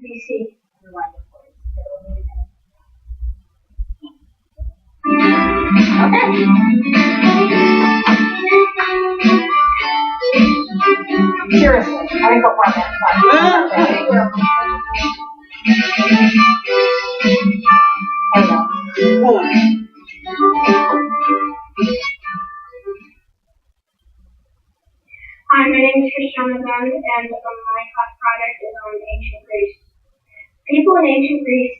BC. Okay. Seriously, I didn't go far back. There we go. Hold on. Hi, my name is Christiana Dunn, and my class project is on ancient Greece. People in ancient Greece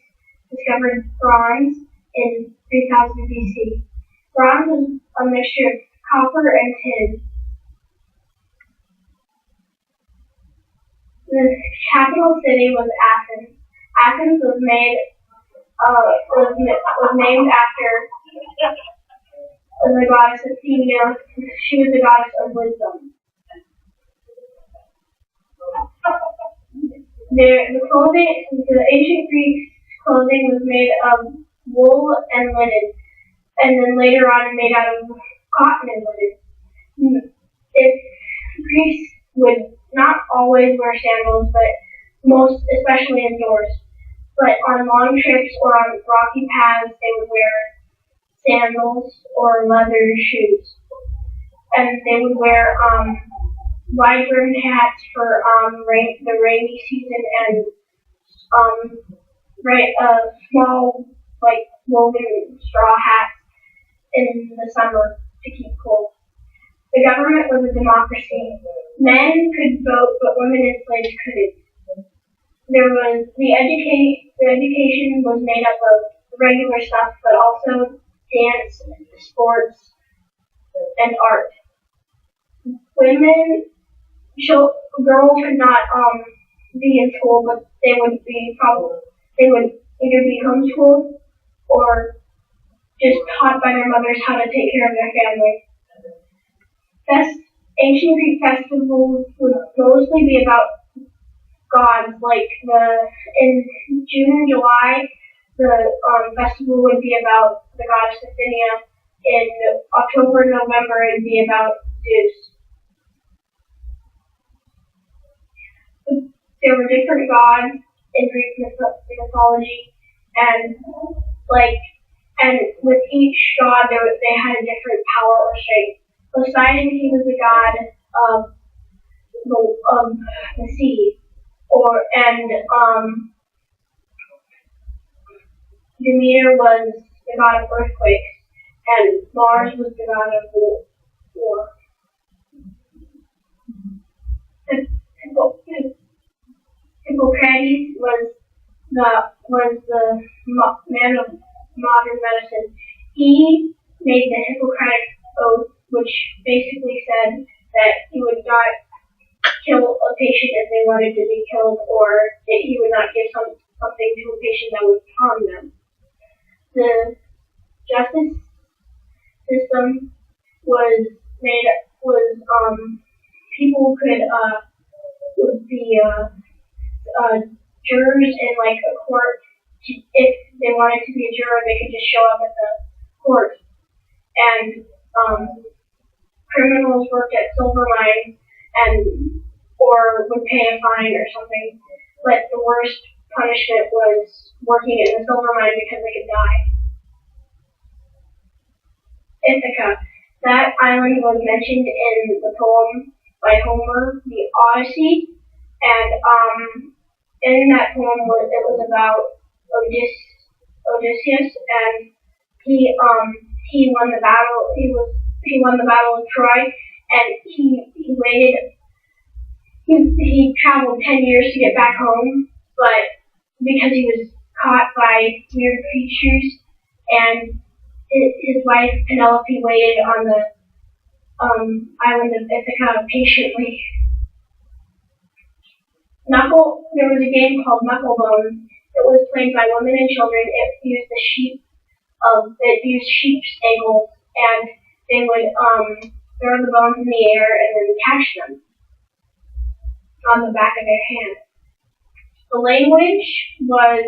discovered bronze in 3000 BC. Bronze was a mixture of copper and tin. The capital city was Athens. Athens was named after the goddess Athena. She was the goddess of wisdom. The ancient Greek clothing was made of wool and linen, and then later on made out of cotton and linen. Greece would not always wear sandals, but especially indoors. But on long trips or on rocky paths, they would wear sandals or leather shoes, and they would wear wide-brimmed hats for the rainy season, and small woven straw hats in the summer to keep cool. The government was a democracy. Men could vote, but women and slaves couldn't. The education was made up of regular stuff, but also dance, sports, and art. Girls could not be in school, but they would either be homeschooled or just taught by their mothers how to take care of their family. Ancient Greek festivals would mostly be about gods, in June and July, the festival would be about the goddess Athena. In October and November, it would be about Zeus. There were different gods in Greek mythology, and with each god, they had a different power or strength. Poseidon, he was the god of the sea, Demeter was the god of earthquakes, and Mars was the god of war. Hippocrates was the man of modern medicine. He made the Hippocratic Oath, which basically said that he would not kill a patient if they wanted to be killed, or that he would not give something to a patient that would harm them. The justice system people would be jurors in a court. If they wanted to be a juror, they could just show up at the court. And criminals worked at silver mines or would pay a fine or something. But the worst punishment was working in the silver mine because they could die. Ithaca. That island was mentioned in the poem by Homer, the Odyssey, and in that poem it was about Odysseus, and he won the battle. He won the battle of Troy, and he traveled 10 years to get back home, but because he was caught by weird creatures, and his wife Penelope waited on the island of Ithaca patiently. There was a game called Knucklebone that was played by women and children. It used sheep's ankles, and they would throw the bones in the air and then catch them on the back of their hand. The language was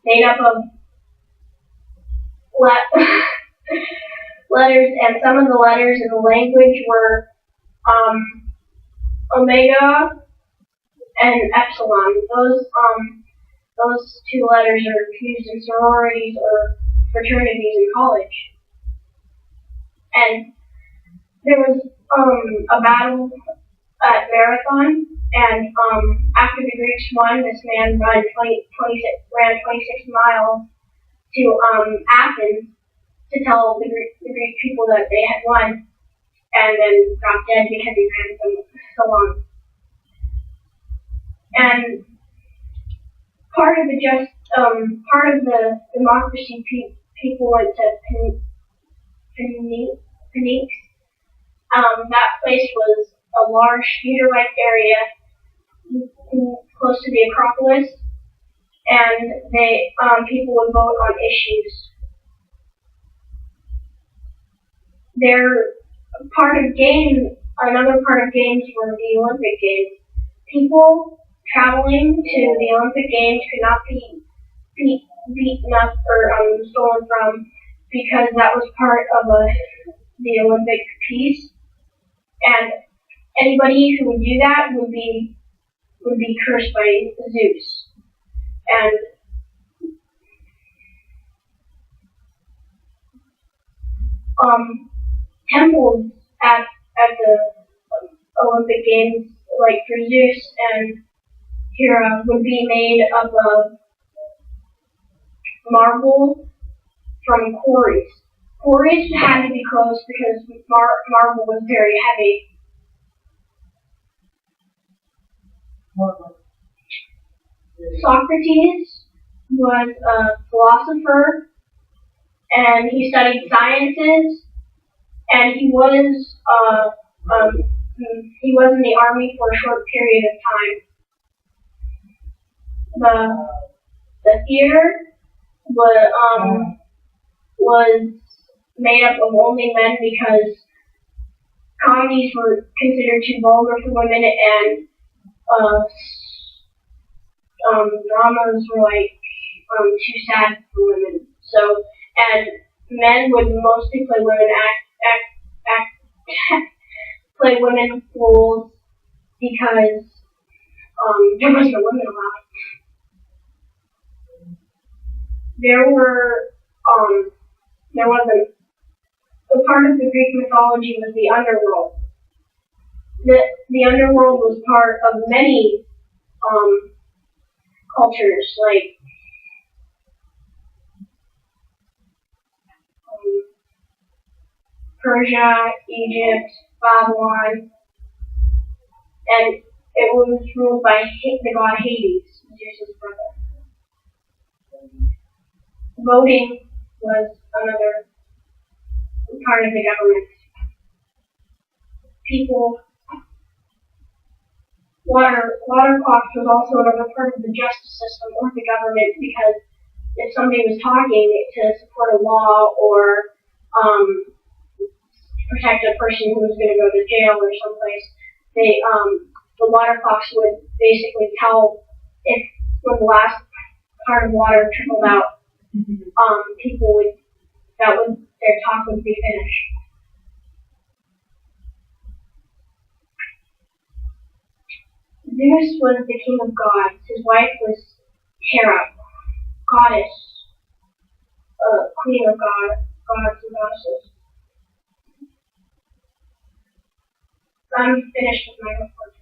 made up of letters, and some of the letters in the language were omega, and epsilon. Those two letters are used in sororities or fraternities in college. And there was a battle at Marathon, and after the Greeks won, this man ran 26 miles to Athens to tell the Greek people that they had won, and then got dead because he ran so long. And part of the democracy, people went to Phoenix. That place was a large theater-like area close to the Acropolis, and people would vote on issues. Another part of games were the Olympic Games. People traveling to the Olympic Games could not be beaten up or stolen from, because that was part of the Olympic peace. And anybody who would do that would be cursed by Zeus. And temples at the Olympic Games, like for Zeus and Hera, would be made up of marble from quarries. Quarries had to be closed because marble was very heavy. Socrates was a philosopher, and he studied sciences, and he was in the army for a short period of time. The theater was made up of only men, because comedies were considered too vulgar for women, and dramas were too sad for women. So, and men would mostly play women play women roles, because there wasn't a women allowed. There wasn't. A part of the Greek mythology was the underworld. The underworld was part of many cultures, like Persia, Egypt, Babylon, and it was ruled by the god Hades, Zeus's brother. Voting was another part of the government. Water clocks was also another part of the justice system or the government, because if somebody was talking to support a law or protect a person who was going to go to jail or someplace, the water clocks would basically tell if when the last part of water trickled out, their talk would be finished. Zeus was the king of gods. His wife was Hera, goddess, queen of gods and goddesses. I'm finished with my report.